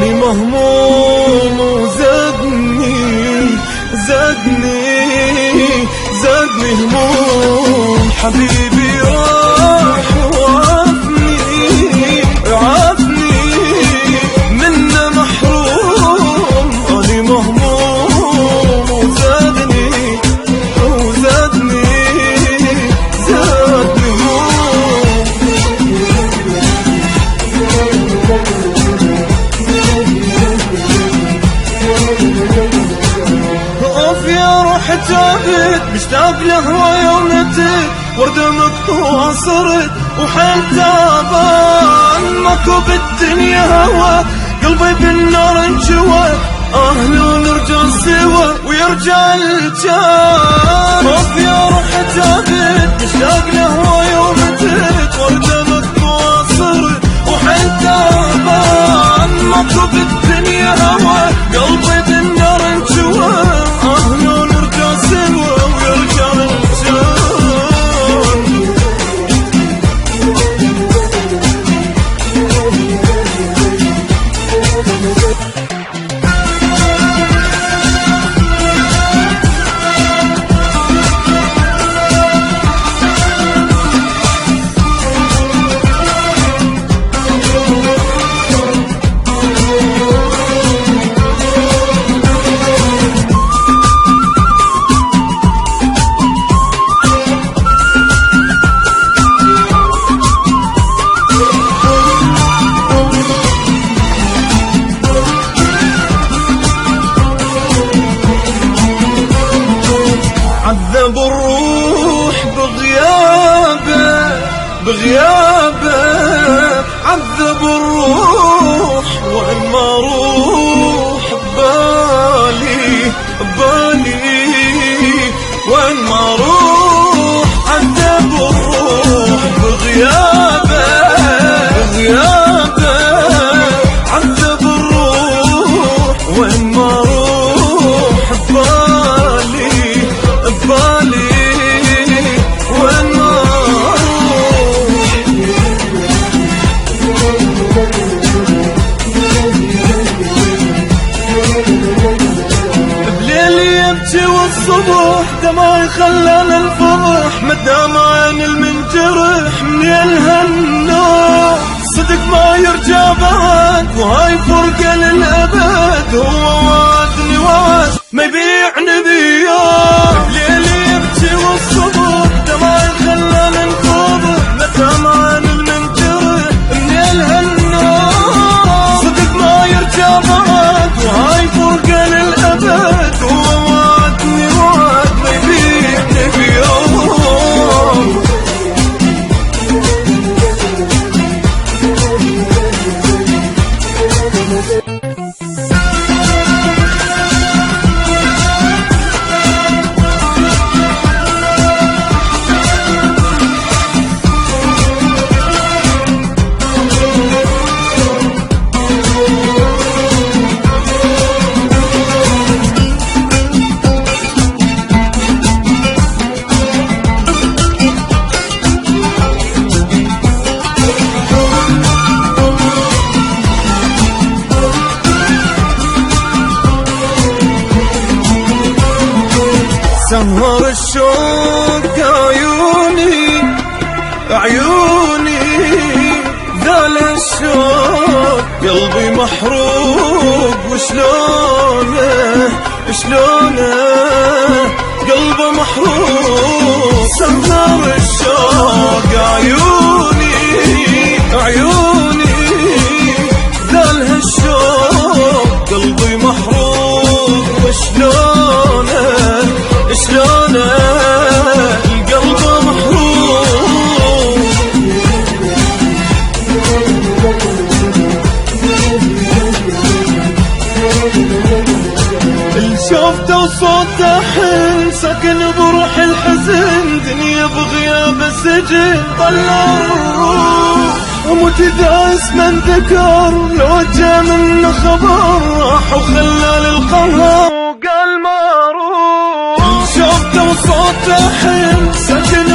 أني مهموم وزادني هموم. حبيبي راح وعافني منه محروم. أني مهموم وزادني تعبت مشتاق له ويوم نتت وردمك وصرت وحيل تعبان ماكو بالدنيا هوا قلبي بالنار انجوى لو نرجع سوا ويرجع الجان. خوف يا روح تعبت مشتاق له ويوم نتت وردمك وصرت وحيل تعبان ماكو بالدنيا هوا قلبي بالنار انجوى عذب الروح بغيابه عذب الروح وإن ما روح ببالي وإن ما روح عذب الروح بغيابه عذب الروح وإن ما روح ببالي وين ما بليل يبكي والصبح دمعي خلاني الفرح مدام عين المنجرح من الهنا صدق ما يرجع بعد وهاي فرقة للأبد هو وعدني وعد ما يبيعني بياه بليل يبكي والصبح دمعي خلاني الفرح مدام عين المنجرح من الهنا صدق ما يرجع بعد وهاي فرقة للأبد هو وعدني وعد ما يبيعني بياه. سهر الشوق عيوني ذال الشوق قلبي محروق وشلونه قلبه محروق. سهر الشوق عيوني ذال الشوق قلبي محروق وشلونه القلب محروق. شفته وصوته حن سكن بروح الحزن دنيا بغياب السجن طلع الروح وموت إذا اسمه ذكر لو جا منه خبر راح وخلى للقهر وقال ما اروح. شفته وصوته حن سكن